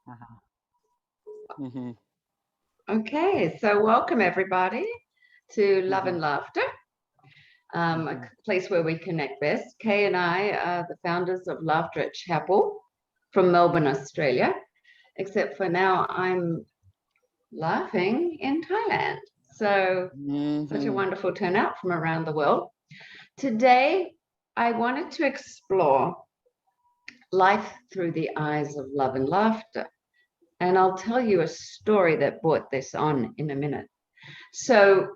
Uh-huh. Mm-hmm. Okay, so welcome everybody to Love Mm-hmm. and Laughter, a Mm-hmm. place where we connect best. Kay and I are the founders of Laughter at Chapel from Melbourne, Australia, except for now I'm laughing in Thailand. So, such a Mm-hmm. wonderful turnout from around the world. Today, I wanted to explore life through the eyes of love and laughter. And I'll tell you a story that brought this on in a minute. So,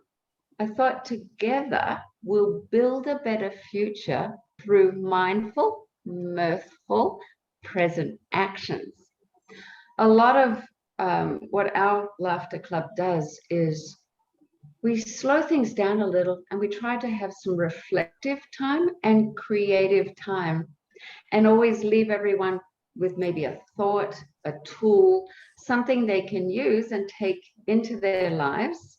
I thought together we'll build a better future through mindful, mirthful, present actions. A lot of what our laughter club does is we slow things down a little and we try to have some reflective time and creative time and always leave everyone with maybe a thought, a tool, something they can use and take into their lives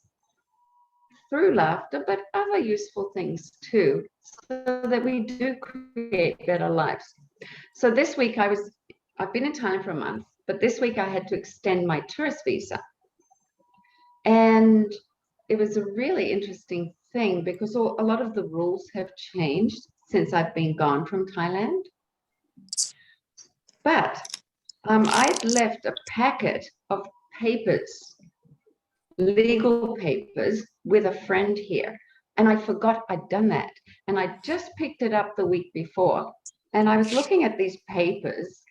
through laughter, but other useful things too, so that we do create better lives. So this week I've been in Thailand for a month, but this week I had to extend my tourist visa. And it was a really interesting thing because a lot of the rules have changed since I've been gone from Thailand. But I'd left a packet of papers, legal papers, with a friend here. And I forgot I'd done that. And I just picked it up the week before. And I was looking at these papers,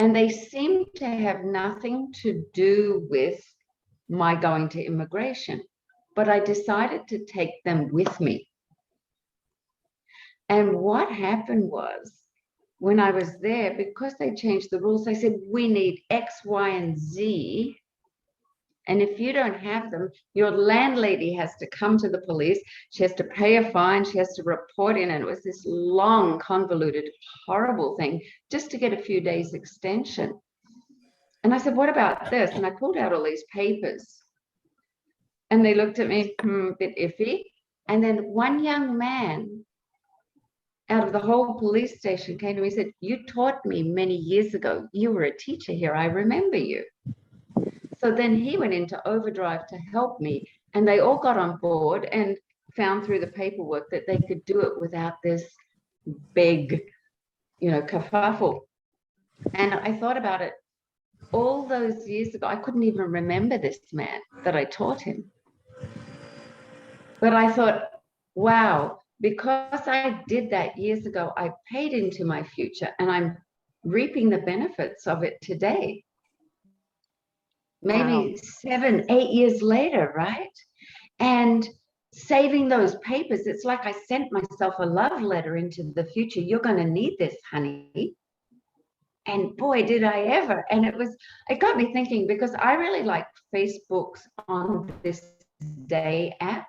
and they seemed to have nothing to do with my going to immigration. But I decided to take them with me. And what happened was, when I was there, because they changed the rules, they said, we need X, Y, and Z. And if you don't have them, your landlady has to come to the police. She has to pay a fine. She has to report in. And it was this long, convoluted, horrible thing just to get a few days extension. And I said, what about this? And I pulled out all these papers. And they looked at me, a bit iffy. And then one young man out of the whole police station came to me and said, you taught me many years ago. You were a teacher here. I remember you. So then he went into overdrive to help me, and they all got on board and found through the paperwork that they could do it without this big, kerfuffle. And I thought about it all those years ago. I couldn't even remember this man that I taught him. But I thought, wow, because I did that years ago, I paid into my future and I'm reaping the benefits of it today. Wow. Maybe 7, 8 years later, right? And saving those papers, it's like I sent myself a love letter into the future. You're going to need this, honey. And boy, did I ever. And it got me thinking, because I really like Facebook's On This Day app,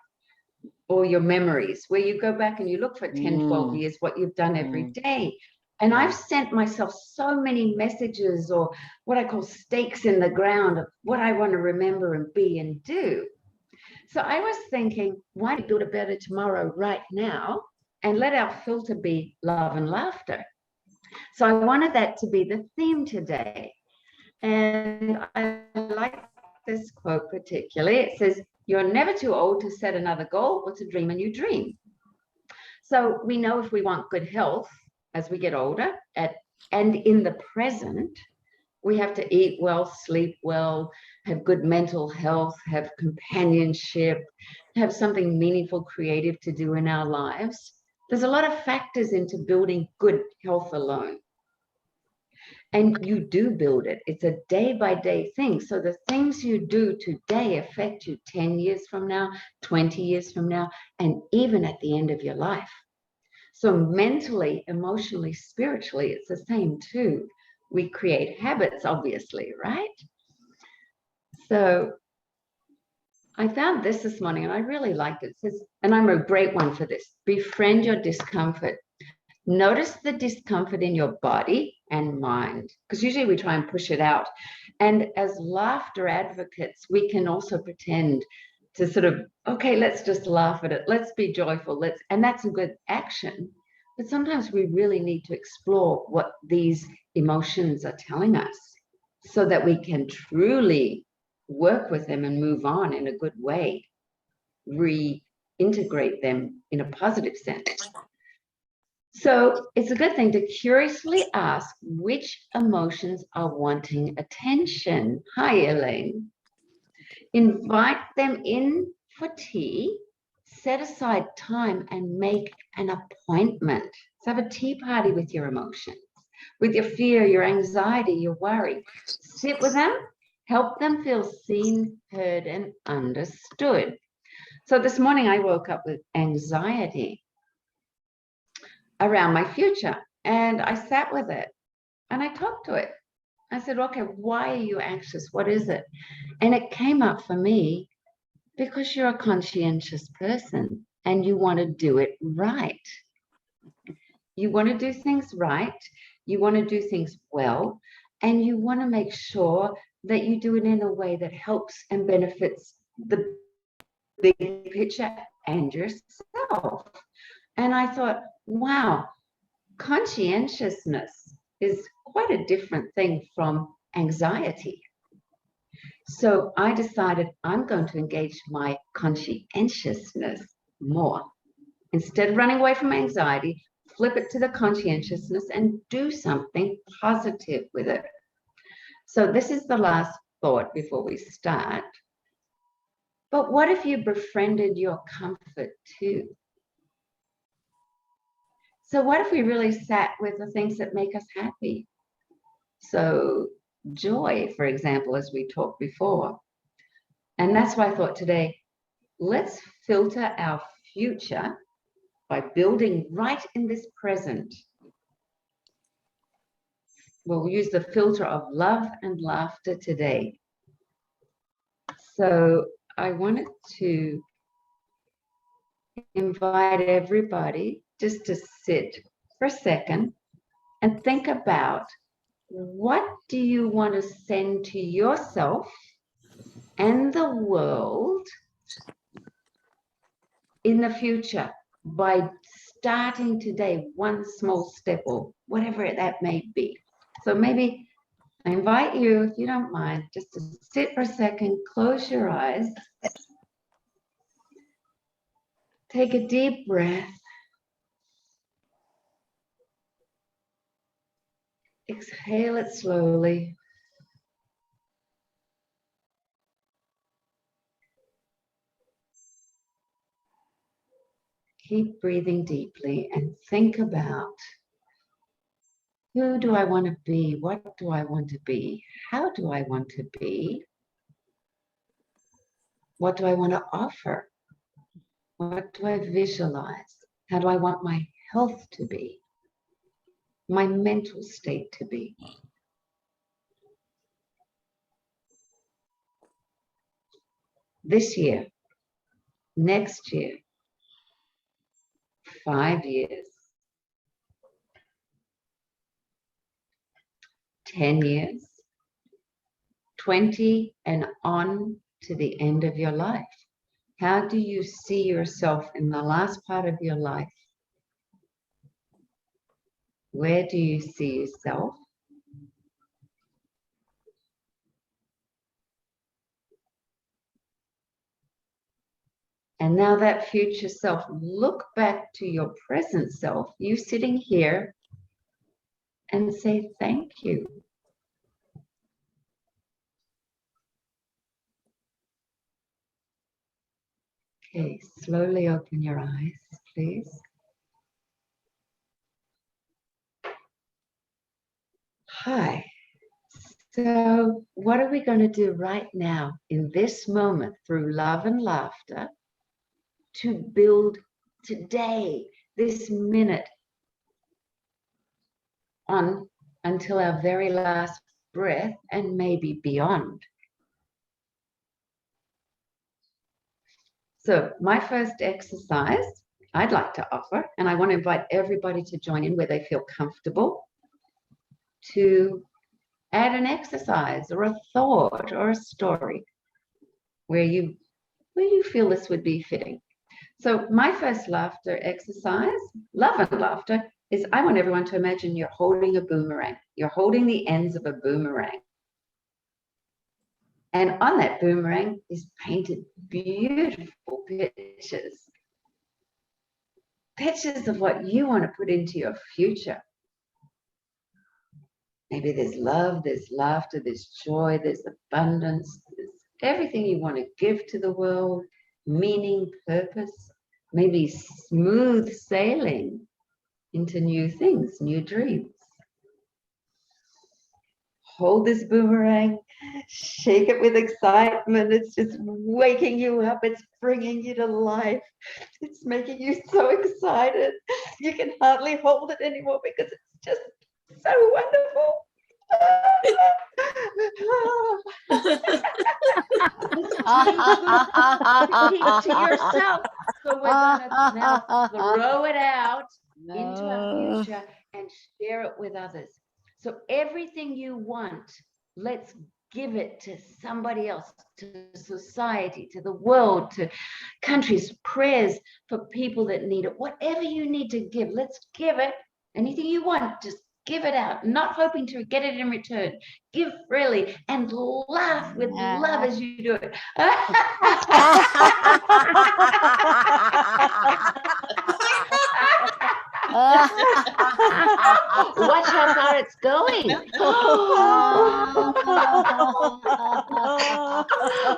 or your memories, where you go back and you look for 10, 12 Mm. years, what you've done every Mm. day. And I've Yeah. sent myself so many messages, or what I call stakes in the ground, of what I want to remember and be and do. So I was thinking, why not build a better tomorrow right now and let our filter be love and laughter? So I wanted that to be the theme today. And I like this quote particularly. It says, you're never too old to set another goal or to dream a new dream. So we know if we want good health as we get older and in the present, we have to eat well, sleep well, have good mental health, have companionship, have something meaningful, creative to do in our lives. There's a lot of factors into building good health alone. And you do build it. It's a day by day thing. So the things you do today affect you 10 years from now, 20 years from now, and even at the end of your life. So mentally, emotionally, spiritually, it's the same too. We create habits, obviously, right? So I found this morning and I really liked it. It says, and I'm a great one for this, befriend your discomfort. Notice the discomfort in your body and mind, because usually we try and push it out. And as laughter advocates, we can also pretend to sort of, okay, let's just laugh at it. Let's be joyful. And that's a good action. But sometimes we really need to explore what these emotions are telling us. so that we can truly work with them and move on in a good way, reintegrate them in a positive sense. So it's a good thing to curiously ask which emotions are wanting attention. Hi, Elaine. Invite them in for tea, set aside time and make an appointment. So have a tea party with your emotions, with your fear, your anxiety, your worry. Sit with them, help them feel seen, heard, and understood. So this morning I woke up with anxiety around my future, and I sat with it and I talked to it. I said, okay, why are you anxious? What is it? And it came up for me because you're a conscientious person and you want to do it right. You want to do things right. You want to do things well. And you want to make sure that you do it in a way that helps and benefits the big picture and yourself. And I thought, wow, conscientiousness is quite a different thing from anxiety. So I decided I'm going to engage my conscientiousness more. Instead of running away from anxiety, flip it to the conscientiousness and do something positive with it. So this is the last thought before we start. But what if you befriended your comfort too? So what if we really sat with the things that make us happy? So joy, for example, as we talked before. And that's why I thought today, let's filter our future by building right in this present. We'll use the filter of love and laughter today. So I wanted to invite everybody just to sit for a second and think about, what do you want to send to yourself and the world in the future by starting today, one small step or whatever that may be. So maybe I invite you, if you don't mind, just to sit for a second, close your eyes, take a deep breath, exhale it slowly. Keep breathing deeply and think about, who do I want to be? What do I want to be? How do I want to be? What do I want to offer? What do I visualize? How do I want my health to be? My mental state to be? This year, next year, 5 years, 10 years, 20, and on to the end of your life. How do you see yourself in the last part of your life? Where do you see yourself? And now that future self, look back to your present self, you sitting here, and say thank you. Okay, slowly open your eyes, please. Hi. So what are we going to do right now in this moment through love and laughter to build today, this minute, on until our very last breath and maybe beyond? So my first exercise I'd like to offer, and I want to invite everybody to join in where they feel comfortable, to add an exercise or a thought or a story where you feel this would be fitting. So my first laughter exercise, love and laughter, is I want everyone to imagine you're holding a boomerang. You're holding the ends of a boomerang. And on that boomerang is painted beautiful pictures. Pictures of what you want to put into your future. Maybe there's love, there's laughter, there's joy, there's abundance, there's everything you want to give to the world, meaning, purpose, maybe smooth sailing into new things, new dreams. Hold this boomerang, shake it with excitement. It's just waking you up. It's bringing you to life. It's making you so excited. You can hardly hold it anymore because it's just so wonderful. Keep it to yourself. So we're going to now throw it out into our future and share it with others. So everything you want, let's give it to somebody else, to society, to the world, to countries, prayers for people that need it. Whatever you need to give, let's give it. Anything you want, just give it out, not hoping to get it in return. Give freely and laugh with love as you do it. Watch how far it's going.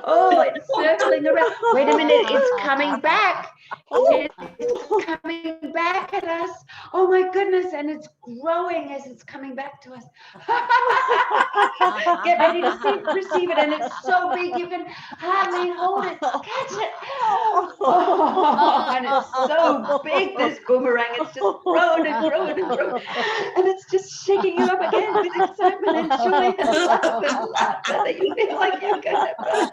Oh, it's circling around. Wait a minute, it's coming back. It's coming back at us. Oh my goodness, and it's growing as it's coming back to us. Get ready to receive it, and it's so big you can hardly hold it. Catch it. Oh, and it's so big, this boomerang. It's just growing and growing and growing. And it's just shaking you up again with excitement and joy and love and laughter that you feel like you're going to burst.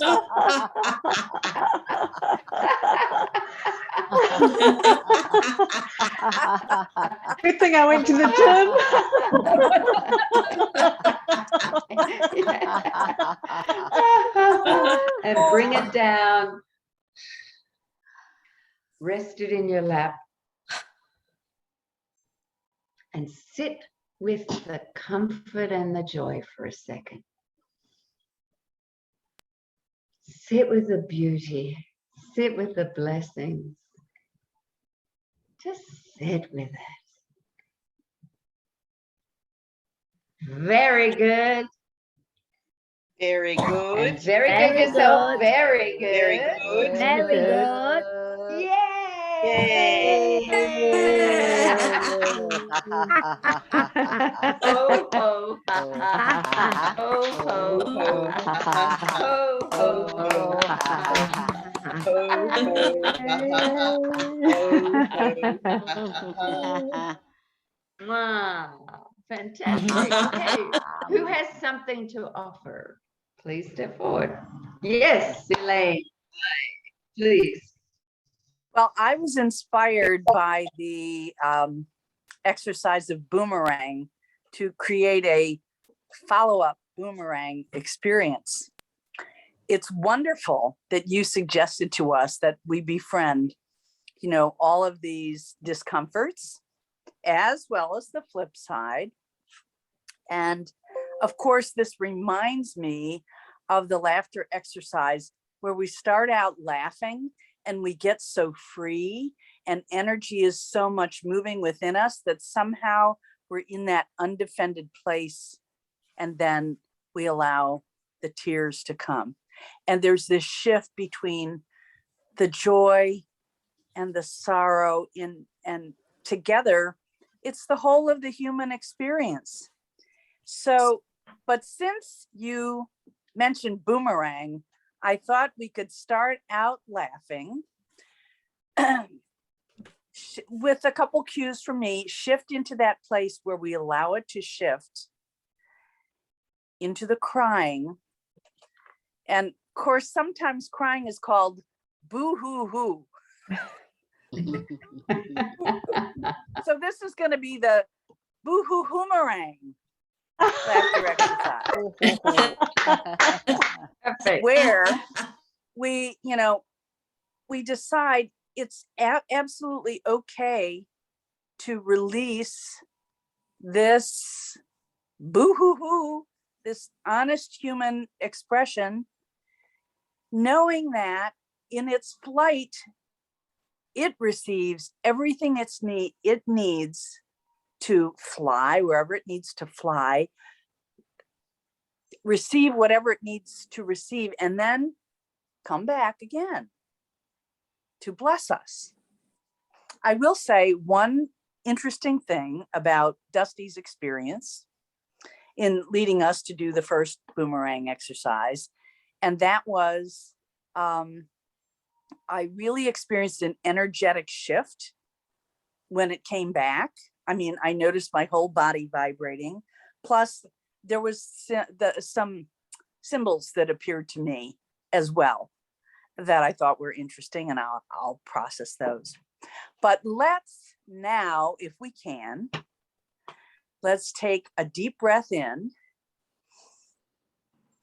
Good thing I went to the gym. And bring it down. Rest it in your lap. And sit with the comfort and the joy for a second. Sit with the beauty. Sit with the blessings. Just sit with it. Very good. Very good. And very good yourself. Very good. Very good. Very good. Yay! Ho, ho, ha, ha, ha. Ho, ho, ho, ha, ha. Ho, ho, ho, ha, ha. Wow, fantastic. Okay, who has something to offer? Please step forward. Yes, Elaine, please. Well, I was inspired by the exercise of boomerang to create a follow-up boomerang experience. It's wonderful that you suggested to us that we befriend, you know, all of these discomforts as well as the flip side. And of course, this reminds me of the laughter exercise where we start out laughing and we get so free and energy is so much moving within us that somehow we're in that undefended place and then we allow the tears to come. And there's this shift between the joy and the sorrow and together, it's the whole of the human experience. So, but since you mentioned boomerang, I thought we could start out laughing with a couple cues from me, shift into that place where we allow it to shift into the crying. And of course, sometimes crying is called boo-hoo-hoo. So this is going to be the boo-hoo-hoomerang laughter exercise. Where we, you know, we decide it's absolutely okay to release this boo-hoo-hoo, this honest human expression knowing that in its flight, it receives everything it needs to fly wherever it needs to fly, receive whatever it needs to receive, and then come back again to bless us. I will say one interesting thing about Dusty's experience in leading us to do the first boomerang exercise, and that was I really experienced an energetic shift when it came back. I mean, I noticed my whole body vibrating. Plus, there was some symbols that appeared to me as well that I thought were interesting, and I'll process those. But let's now, if we can, let's take a deep breath in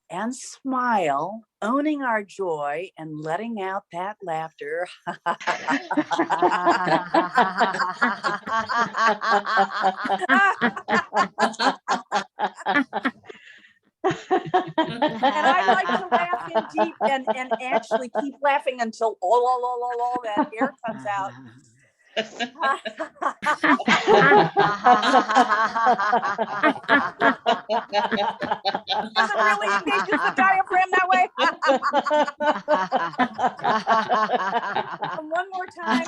and smile, owning our joy and letting out that laughter. And I like to laugh in deep and actually keep laughing until all that air comes out. Does it really engages the diaphragm that way? And one more time.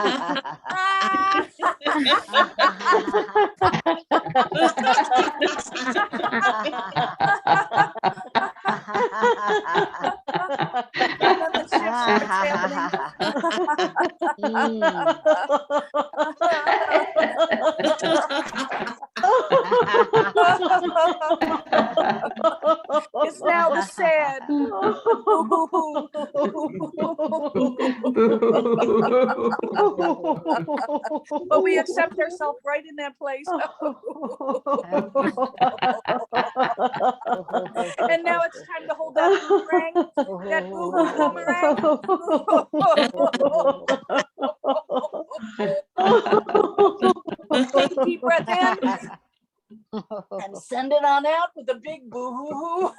And then the shift starts happening. It's now the sad. But we accept ourselves right in that place. And now it's time to hold that boomerang, that boomerang. Take a deep breath in and send it on out with a big boo-hoo-hoo.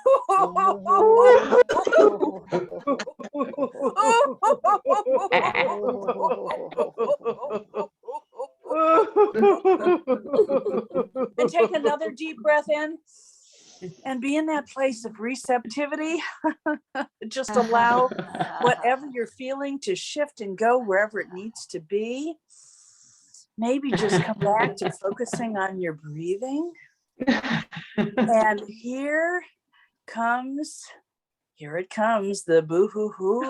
And take another deep breath in and be in that place of receptivity. Just allow whatever you're feeling to shift and go wherever it needs to be. Maybe just come back to focusing on your breathing. And here it comes, the boo-hoo-hoo.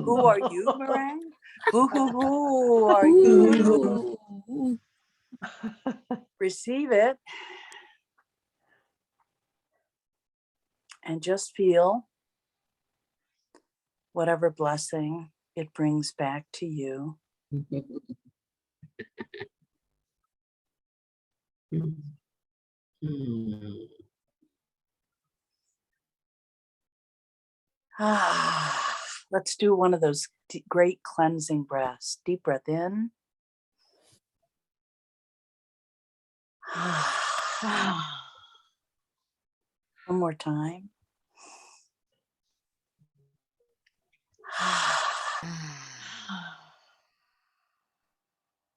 Who are you, Meringue? Boo-hoo-hoo are you? Receive it. And just feel whatever blessing it brings back to you. Let's do one of those great cleansing breaths. Deep breath in. One more time.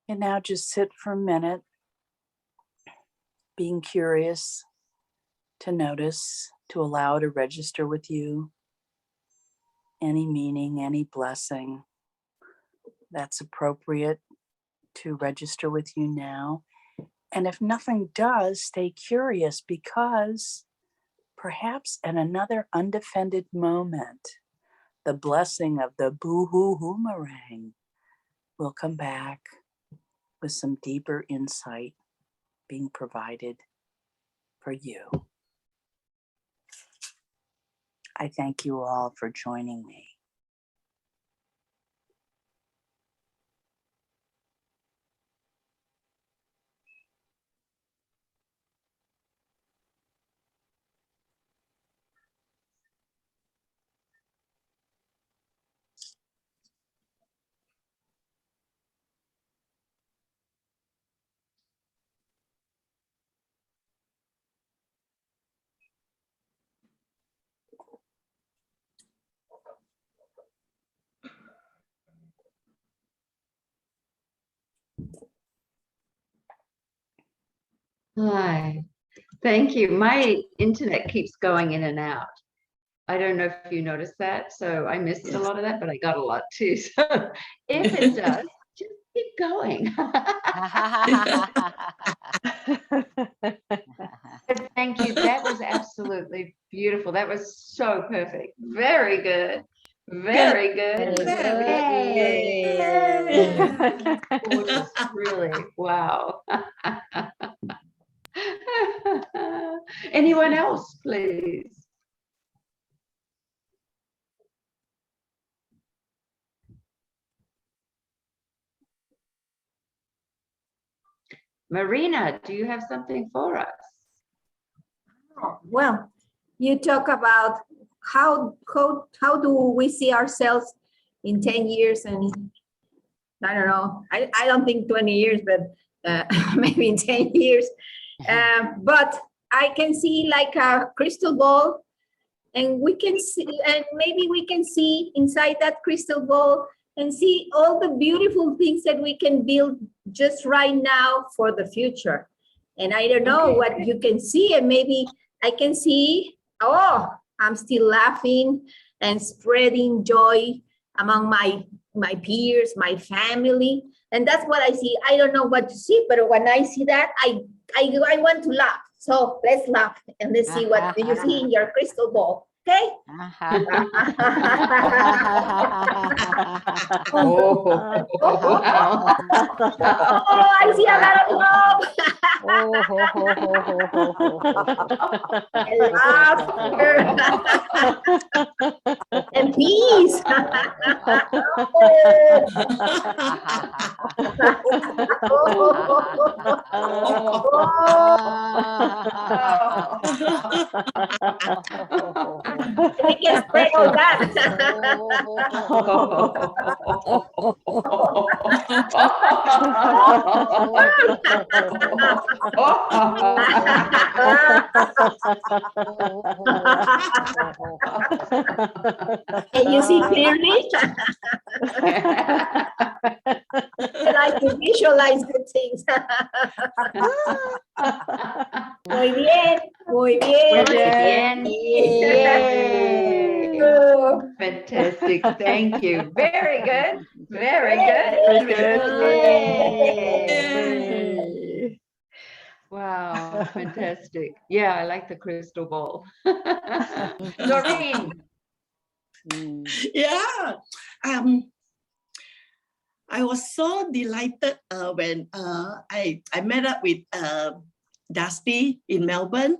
And now just sit for a minute, being curious to notice, to allow to register with you any meaning, any blessing that's appropriate to register with you now. And if nothing does, stay curious, because perhaps at another undefended moment, the blessing of the boo-hoo-hoo-merang will come back with some deeper insight being provided for you. I thank you all for joining me. Hi. Thank you. My internet keeps going in and out. I don't know if you noticed that. So I missed a lot of that, but I got a lot too. So if it does, just keep going. But thank you. That was absolutely beautiful. That was so perfect. Very good. Very good. Gorgeous. Really. Wow. Anyone else, please? Marina, do you have something for us? Well, you talk about how do we see ourselves in 10 years, and I don't know, I don't think 20 years, but maybe in 10 years. But I can see like a crystal ball, and we can see, and maybe we can see inside that crystal ball and see all the beautiful things that we can build just right now for the future. And I don't know what you can see, and maybe I can see, oh, I'm still laughing and spreading joy among my peers, my family. And that's what I see. I don't know what to see, but when I see that, I want to laugh. So let's laugh and let's see what you see in your crystal ball. Okay? Oh, I see a lot of love. And laughter. And peace. We can spread all that. Can you see clearly? I like to visualize good things. Muy bien, muy bien. Yay. Fantastic. Thank you. Very good. Very good. Yay. Wow, fantastic. Yeah, I like the crystal ball. Doreen. Yeah. I was so delighted when I met up with Dusty in Melbourne.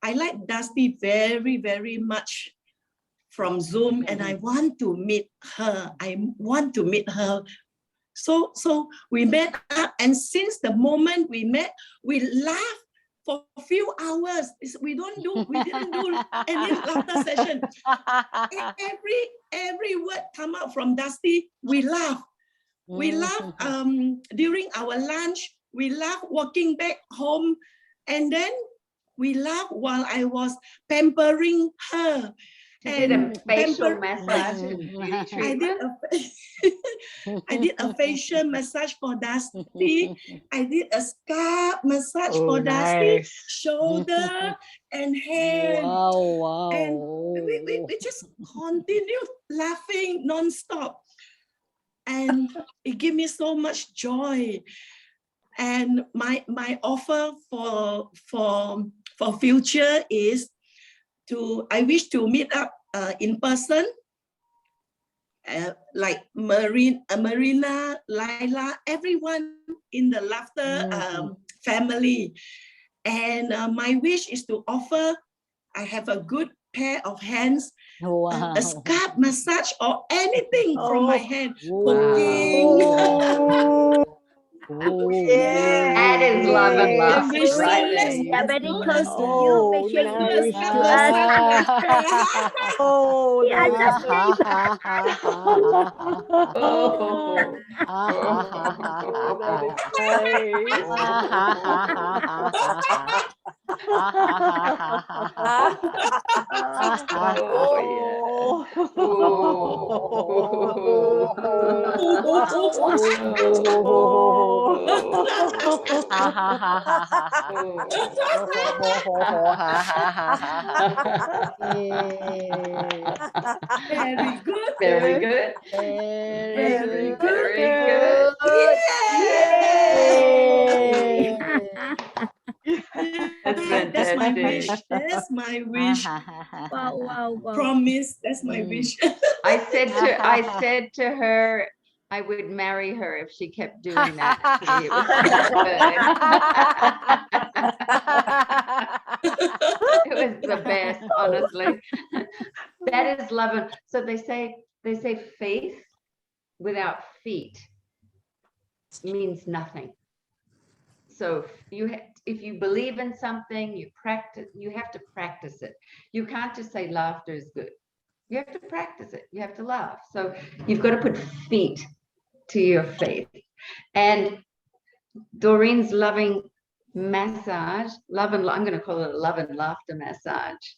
I like Dusty very, very much from Zoom, and I want to meet her. So we met up, and since the moment we met, we laughed for a few hours. We didn't do any laughter session. Every word come out from Dusty, we laugh. We laugh during our lunch. We laugh walking back home, and then we laugh while I was pampering her. You did a facial massage. I did a facial massage for Dusty. I did a scalp massage for Dusty, shoulder and head. Wow. And we just continued laughing non-stop. And it gave me so much joy. And my offer for future is I wish to meet up in person, like Marina, Laila, everyone in the laughter family. And my wish is to offer, I have a good pair of hands, a scalp massage or anything from my hand. Cooking. That is love and love. Yeah, very close to you. Make sure you listen to us. Yeah, just Very good. Very good. Very good. Very good. Yay! That's That's my wish. fantastic. That's my wish. Wow, wow, wow. Promise. That's my wish. I said to her, I would marry her if she kept doing that. See, it was so good. It was the best, honestly. That is love. So they say faith without feet means nothing. So if you believe in something, you have to practice it. You can't just say laughter is good. You have to practice it. You have to laugh. So you've got to put feet to your faith. And Doreen's loving massage, I'm going to call it a love and laughter massage,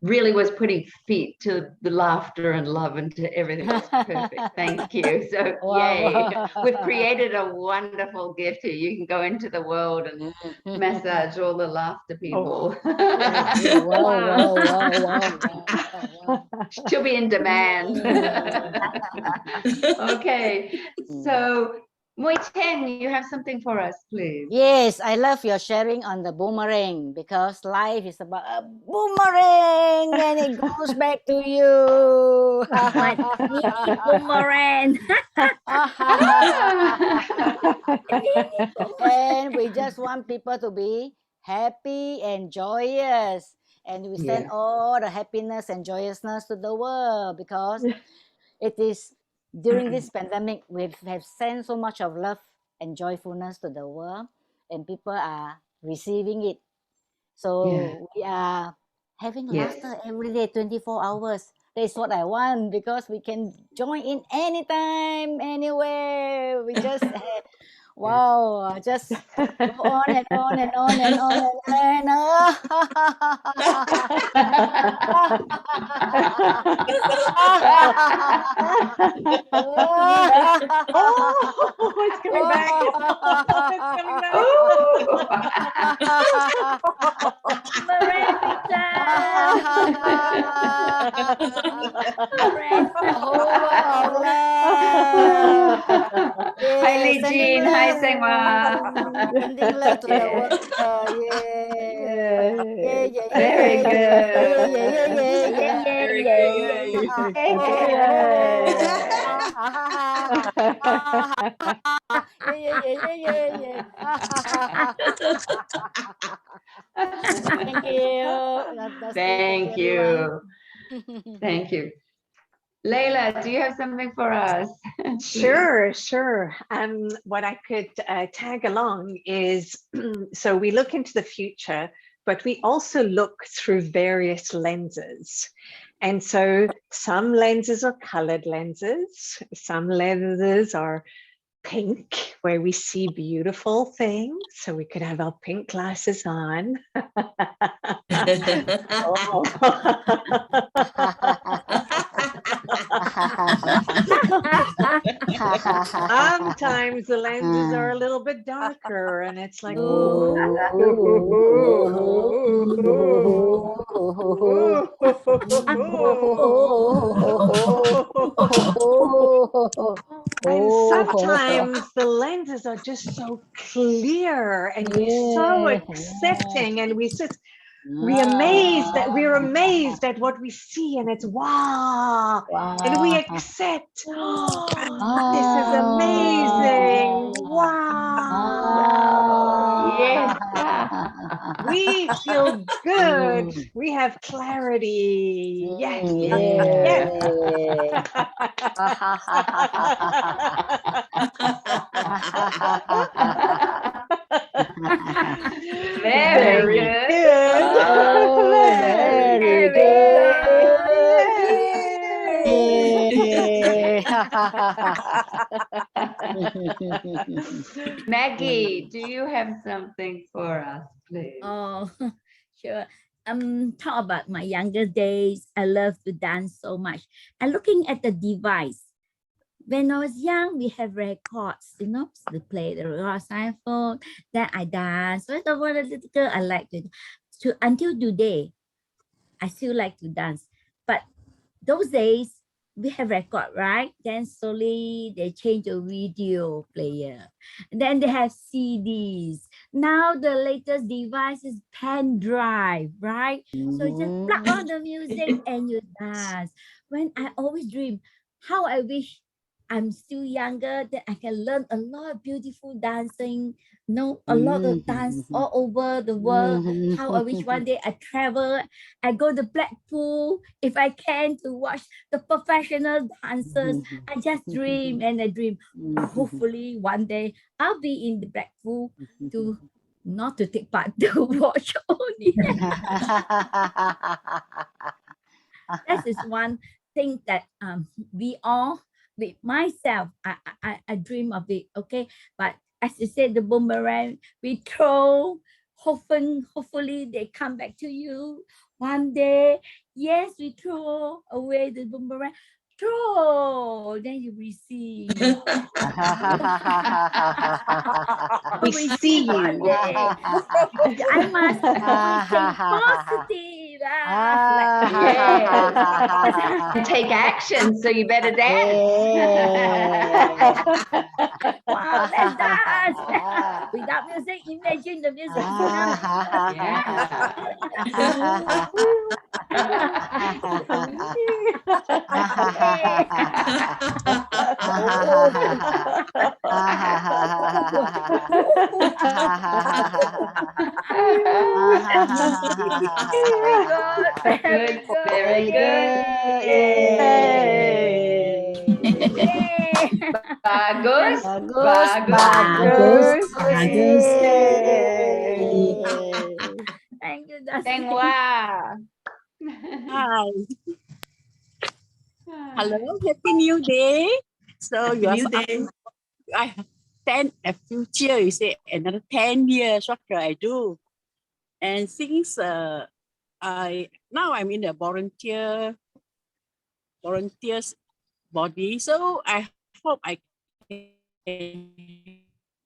really was putting feet to the laughter and love and to everything. It was perfect. Thank you. So yay. We've created a wonderful gift here. You can go into the world and massage all the laughter people. She'll be in demand. Okay. So Mui Chen, you have something for us, please. Yes, I love your sharing on the boomerang because life is about a boomerang and it goes back to you. Boomerang. And we just want people to be happy and joyous. And we send all the happiness and joyousness to the world because it is during this pandemic, we have sent so much of love and joyfulness to the world, and people are receiving it. So we are having laughter every day, 24 hours. That's what I want because we can join in anytime, anywhere. We just wow, just go on and on and on and on and on. Oh, it's coming back. Hi, Li Jean. Hi, Sengwa. Sending love to the world. Very good. Very Thank you. Thank you. Thank you. Layla, do you have something for us? Sure. What I could tag along is, so we look into the future, but we also look through various lenses. And so some lenses are colored lenses, some lenses are pink, where we see beautiful things. So we could have our pink glasses on. Sometimes the lenses are a little bit darker and it's like, and sometimes the lenses are just so clear and we're so accepting and we're amazed at what we see and it's wow. And we accept, this is amazing. Wow. Yes. We feel good. We have clarity. Yes. Very good. Very Maggie, do you have something for us, please? Oh, sure. Talk about my younger days. I love to dance so much. And looking at the device, when I was young, we have records, you know, to play the xylophone. Then I dance. When I was a little girl, I like to until today, I still like to dance. But those days, we have record, right? Then slowly they change the video player. And then they have CDs. Now the latest device is pen drive, right? So you just plug on the music and you dance. When I always dream, how I wish I'm still younger, that I can learn a lot of beautiful dancing, know a lot of dance all over the world. How I wish one day I travel, I go to Blackpool if I can to watch the professional dancers. I just dream and I dream. Hopefully one day I'll be in the Blackpool to not to take part, to watch only. That is one thing that we all, with myself, I dream of it. Okay, but as you said, the boomerang we throw, hopefully they come back to you one day. Yes, we throw away the boomerang. Throw, then you receive. We see you. One day. I must always think positive. And take action, so you better dance. Wow, let's dance. Without music, imagine the music. Very good. Very good. Yay. Bagus. Bagus. Thank you, Dusty. Thank wow. Hi. Hello, Happy New Day. So Happy you're New Day. I have 10 a future, you say another 10 years, what can I do? And since now I'm in the volunteers body, so I hope I can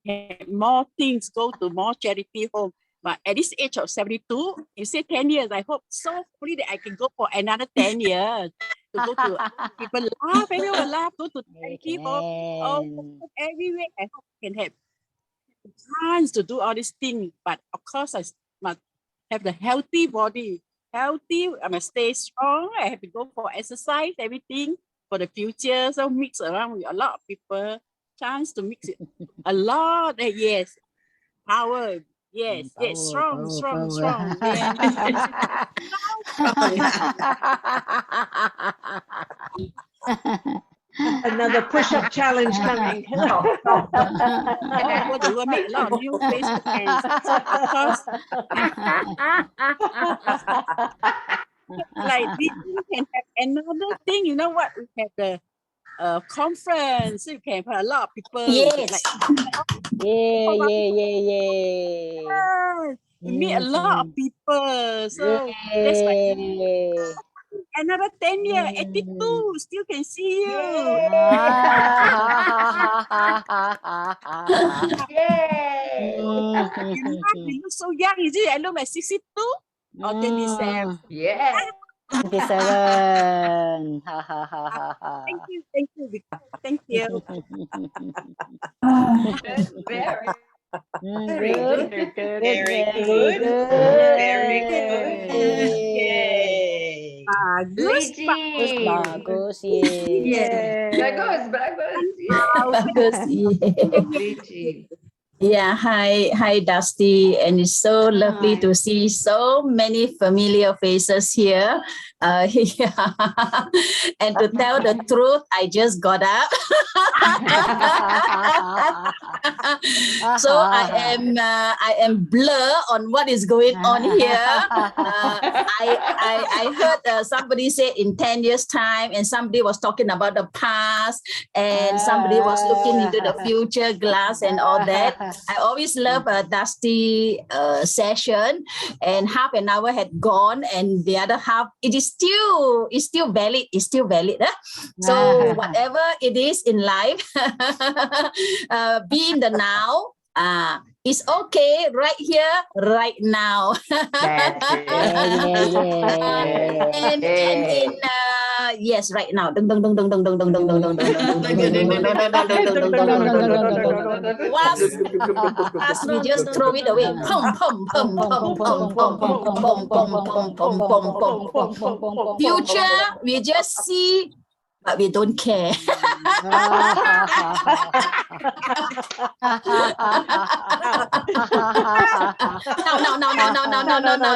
have more things, go to more charity home. But at this age of 72, you say 10 years, I hope so hopefully that I can go for another 10 years to go to people laugh, everyone laugh, go to charity home, everywhere. I hope I can have chance to do all these things. But of course, I must have the healthy body. Healthy, I must stay strong. I have to go for exercise, everything for the future. So mix around with a lot of people. Chance to mix it a lot. Yes, power. Yes, yes, strong. Another push-up challenge coming. What the world make a lot of new Facebook and of course, like this, we can have another thing. You know what? We have the conference. You can have a lot of people. Yes. Like, we meet a lot of people. So that's why another 10 years, 82, still can see you. You look so young, is it? I look like 62 or 27. Yeah. 27. Thank you. Thank you. Very Very good. Very good. Very good. Yay. Bagus. bagus. Yes. Bagus. Lychee. Yeah, hi, Dusty, and it's so lovely to see so many familiar faces here. Yeah. And to tell the truth, I just got up. So I am blur on what is going on here. I heard somebody say in 10 years time, and somebody was talking about the past, and somebody was looking into the future glass and all that. I always love a Dusty session, and half an hour had gone, and the other half it is still valid. It's still valid. So whatever it is in life, be in the now. It's okay right here, right now. That's it. And in yes, right now. As we just throw it away. Pum pum pum pum pum pum pum pum pum pum pum pum pum. Future, we just see, but we don't care. No.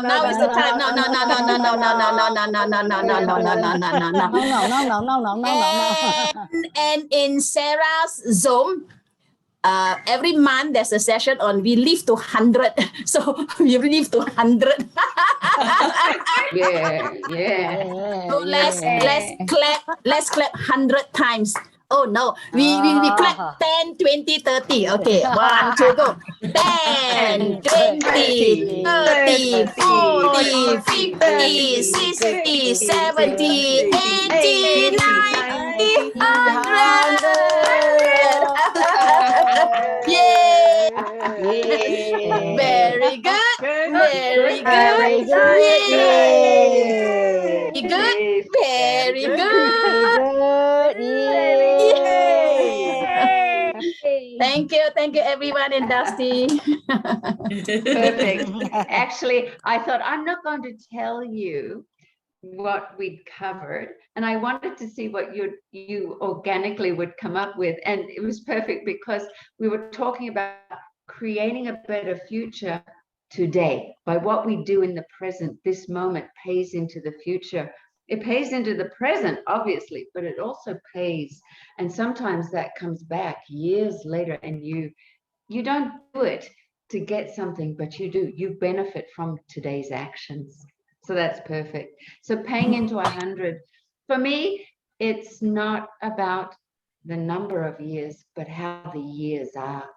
Now is the time. No. And in Sarah's Zoom, every month there's a session on we live to 100. So we live to 100. Yeah. So let's clap 100 times. Oh no, we clap 10, 20, 30. Okay, 1, 2, go. 10, 20, 30, 40, 50, 60, 70, 80, 90, 100. Yay! Very good. Very good. Yay! Good. Very good. Thank you everyone in Dusty. Perfect. Actually, I thought I'm not going to tell you what we'd covered, and I wanted to see what you organically would come up with, and it was perfect because we were talking about creating a better future today by what we do in the present. This moment pays into the future. It pays into the present, obviously, but it also pays, and sometimes that comes back years later, and you don't do it to get something, but you do. You benefit from today's actions. So that's perfect. So paying into 100, for me, it's not about the number of years, but how the years are.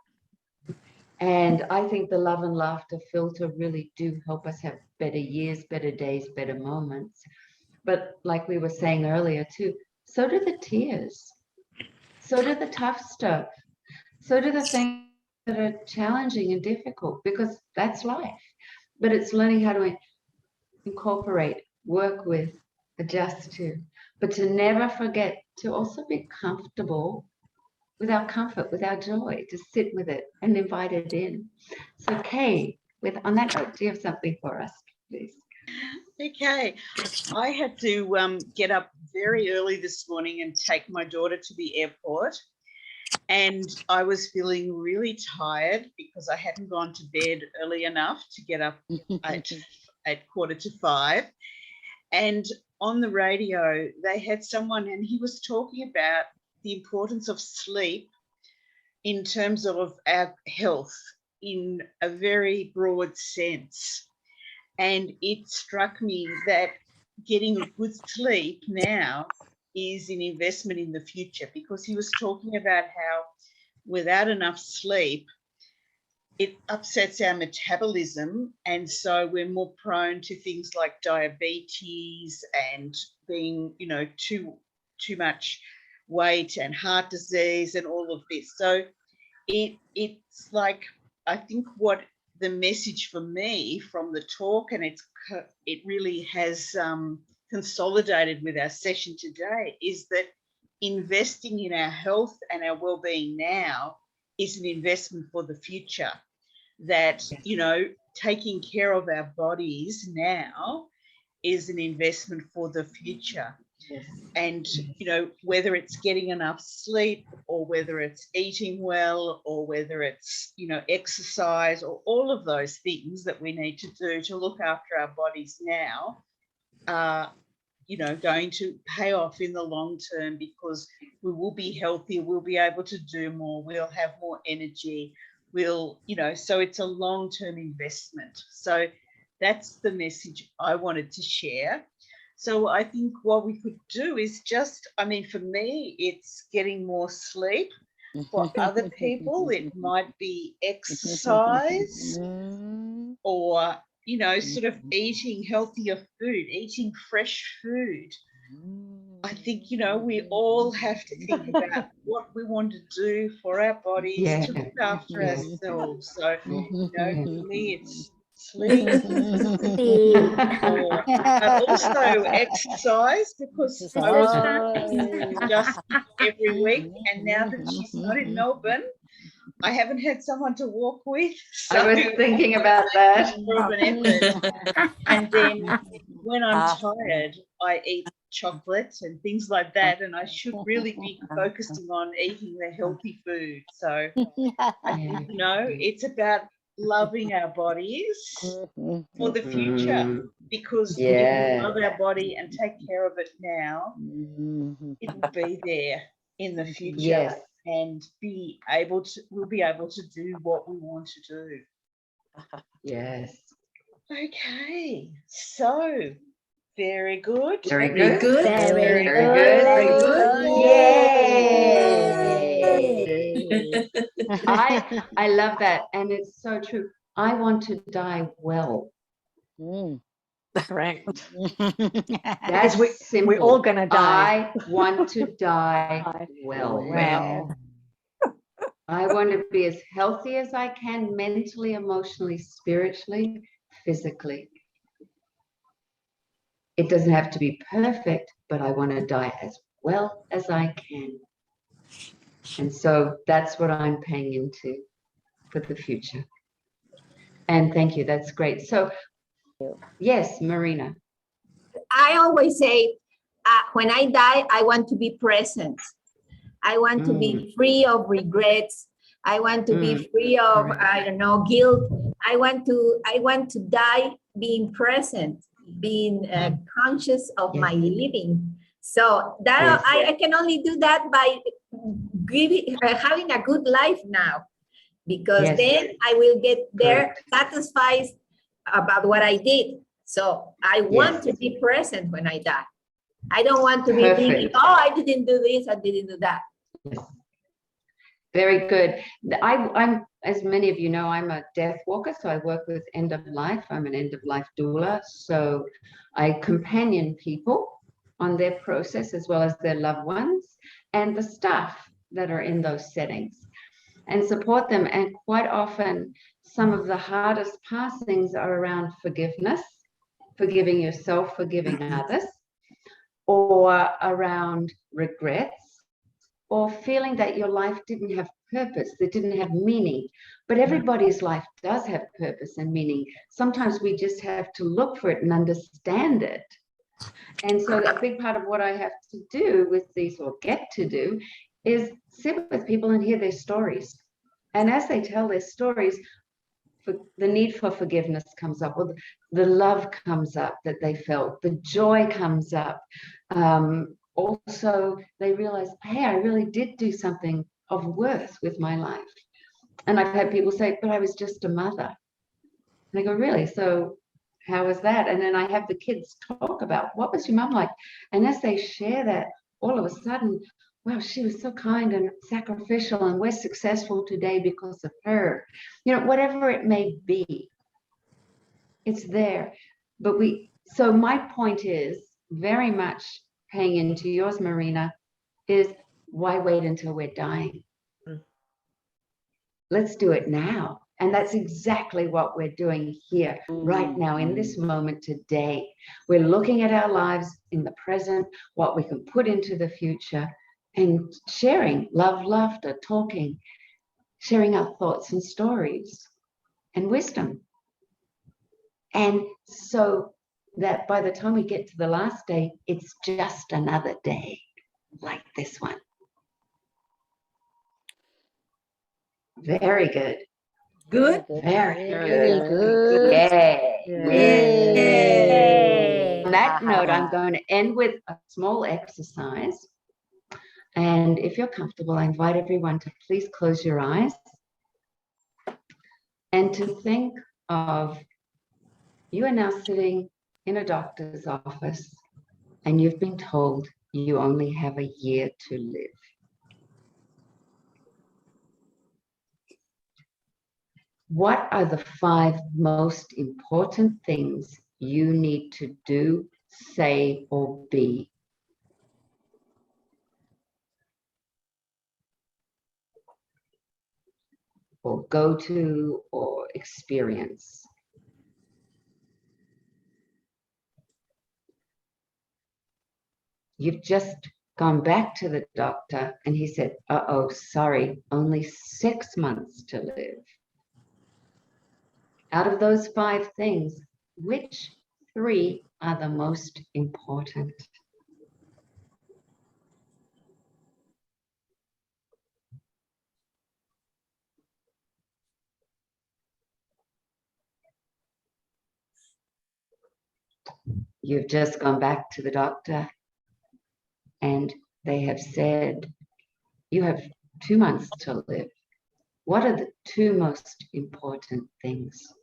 And I think the love and laughter filter really do help us have better years, better days, better moments. But like we were saying earlier too, so do the tears. So do the tough stuff. So do the things that are challenging and difficult, because that's life. But it's learning how to incorporate, work with, adjust to, but to never forget to also be comfortable with our comfort, with our joy, to sit with it and invite it in. So Kay, on that note, do you have something for us, please? Okay, I had to get up very early this morning and take my daughter to the airport. And I was feeling really tired because I hadn't gone to bed early enough to get up at 4:45. And on the radio, they had someone, and he was talking about the importance of sleep in terms of our health in a very broad sense. And it struck me that getting a good sleep now is an investment in the future, because he was talking about how without enough sleep, it upsets our metabolism, and so we're more prone to things like diabetes and being, too much weight and heart disease and all of this. So it's like, I think what the message for me from the talk, and it really has consolidated with our session today, is that investing in our health and our well-being now is an investment for the future. That, taking care of our bodies now is an investment for the future. Yes. And, whether it's getting enough sleep, or whether it's eating well, or whether it's, exercise, or all of those things that we need to do to look after our bodies now are, going to pay off in the long term, because we will be healthier, we'll be able to do more, we'll have more energy, so it's a long-term investment. So that's the message I wanted to share. So I think what we could do is just, for me, it's getting more sleep. For other people, it might be exercise or, you know, sort of eating healthier food, eating fresh food. I think, you know, we all have to think about what we want to do for our bodies to look after ourselves. So, you know, for me, it's sleep, but also exercise, because I was just every week, and now that she's not in Melbourne, I haven't had someone to walk with. So I was thinking about that. more of an effort. And then when I'm tired, I eat chocolates and things like that, and I should really be focusing on eating the healthy food. So I think, you know, it's about loving our bodies for the future, because if we love our body and take care of it now, it will be there in the future, and we'll be able to do what we want to do. Yes. Okay, so very good. Very good. Very good. Very good. Yay. I love that, and it's so true. I want to die well. Correct. That's simple. We're all gonna die. I want to die well. I want to be as healthy as I can, mentally, emotionally, spiritually, physically. It doesn't have to be perfect, but I want to die as well as I can. And so that's what I'm paying into for the future. And thank you. That's great. So, yes, Marina. I always say, when I die, I want to be present. I want to be free of regrets. I want to be free of, I don't know, guilt. I want to die being present, being conscious of my living. So that I can only do that by having a good life now, because then I will get there satisfied about what I did. So I want to be present when I die. I don't want to be thinking, oh, I didn't do this, I didn't do that. Yes. Very good. I'm, as many of you know, I'm a death walker, so I work with end of life. I'm an end of life doula. So I companion people on their process as well as their loved ones and the staff that are in those settings, and support them. And quite often, some of the hardest passings are around forgiveness, forgiving yourself, forgiving others, or around regrets, or feeling that your life didn't have purpose, that didn't have meaning. But everybody's life does have purpose and meaning. Sometimes we just have to look for it and understand it. And so a big part of what I have to do with these, or get to do, is sit with people and hear their stories. And as they tell their stories, the need for forgiveness comes up, or the love comes up that they felt, the joy comes up. Also, they realize, hey, I really did do something of worth with my life. And I've had people say, but I was just a mother. And I go, really? So how was that? And then I have the kids talk about, what was your mom like? And as they share that, all of a sudden, wow, she was so kind and sacrificial, and we're successful today because of her. You know, whatever it may be, it's there. But so my point is very much paying into yours, Marina, is why wait until we're dying? Let's do it now. And that's exactly what we're doing here right now in this moment today. We're looking at our lives in the present, what we can put into the future, and sharing love, laughter, talking, sharing our thoughts and stories and wisdom. And so that by the time we get to the last day, it's just another day like this one. Very good. Good. Very Very good. good. Yay. On that note, I'm going to end with a small exercise. And if you're comfortable, I invite everyone to please close your eyes and to think of, you are now sitting in a doctor's office and you've been told you only have a year to live. What are the 5 most important things you need to do, say, or be? Or go to, or experience? You've just gone back to the doctor and he said, uh-oh, sorry, only 6 months to live. Out of those 5 things, which 3 are the most important? You've just gone back to the doctor and they have said, you have 2 months to live. What are the 2 most important things?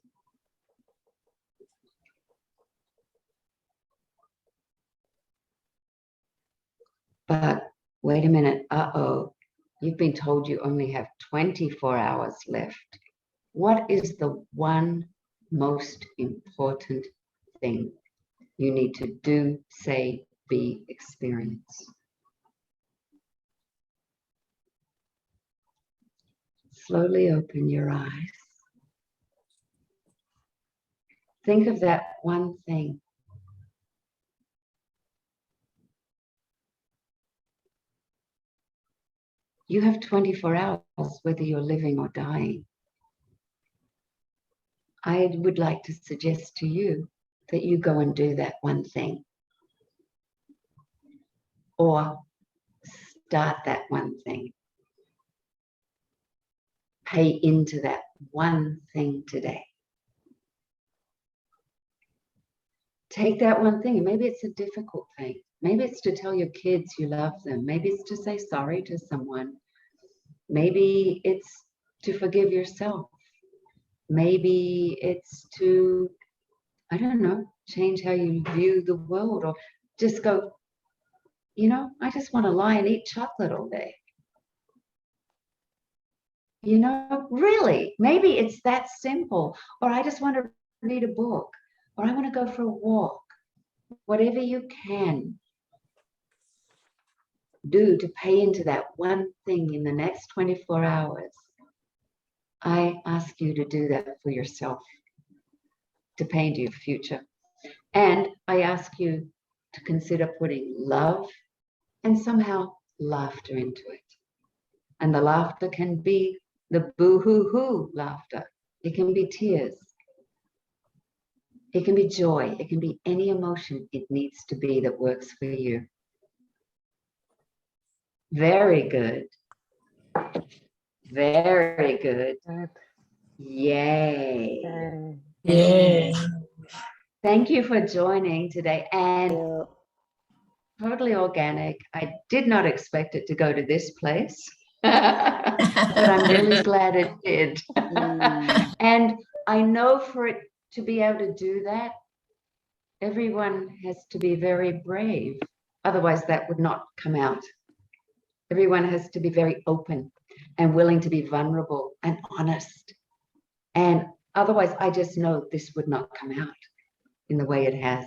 But wait a minute, uh-oh, you've been told you only have 24 hours left. What is the one most important thing you need to do, say, be, experience? Slowly open your eyes. Think of that one thing. You have 24 hours, whether you're living or dying. I would like to suggest to you that you go and do that one thing. Or start that one thing. Pay into that one thing today. Take that one thing, and maybe it's a difficult thing. Maybe it's to tell your kids you love them. Maybe it's to say sorry to someone. Maybe it's to forgive yourself. Maybe it's to, I don't know, change how you view the world, or just go, you know, I just want to lie and eat chocolate all day. You know, really, maybe it's that simple. Or I just want to read a book, or I want to go for a walk. Whatever you can do to pay into that one thing in the next 24 hours, I ask you to do that for yourself, to pay into your future. And I ask you to consider putting love and somehow laughter into it. And the laughter can be the boo-hoo-hoo laughter. It can be tears. It can be joy. It can be any emotion it needs to be that works for you. Very good. Very good. Yay. Yay. Thank you for joining today. And totally organic. I did not expect it to go to this place, but I'm really glad it did. And I know for it to be able to do that, everyone has to be very brave. Otherwise, that would not come out. Everyone has to be very open and willing to be vulnerable and honest. And otherwise, I just know this would not come out in the way it has.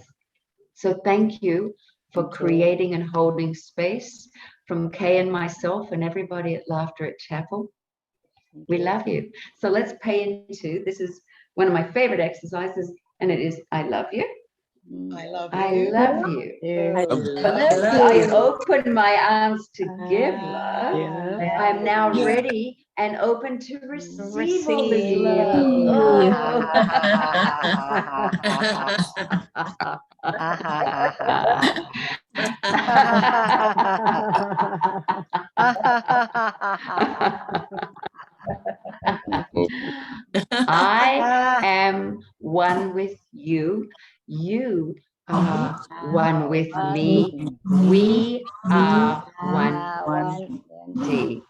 So thank you for creating and holding space from Kay and myself and everybody at Laughter at Chapel. We love you. So let's pay into, this is one of my favorite exercises, and it is, I love you. I love you. I love you. I I open my arms to give love. I'm now ready and open to receive all this love. I am one with you. You are one with me. We are one.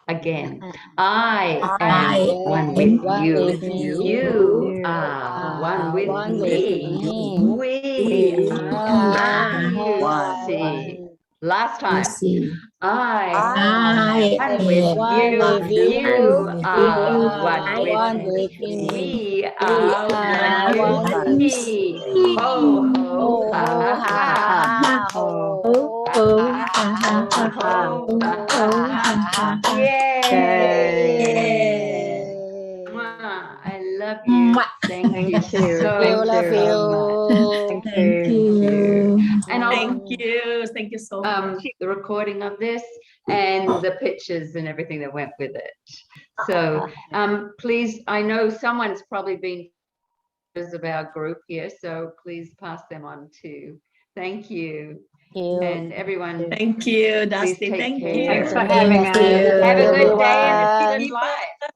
Again, I am one with you. You are one with me. We are one. Last time. Let's see. I am one with One you. with You you. are One one with with me. me. We We are are one one with with me. me. Ho, ho, Ho, ho, ha, ha, ha. ha, Oh, ho. Ha, ha, ha, ho, ha, ha. ho, ha, Oh, ha. ha, ha. Yay! Yay. Mwah. I love you. Thank Thank you you. so, Love Thank so you. much. Thank Thank you. you. And I'll Thank you. Thank you so much. the recording of this and the pictures and everything that went with it. So please, I know someone's probably been of our group here, so please pass them on too. Thank you. you. And everyone, Thank you, please Dusty. take Thank care. you. Thanks for having us. Have a good day and a everyone. good life.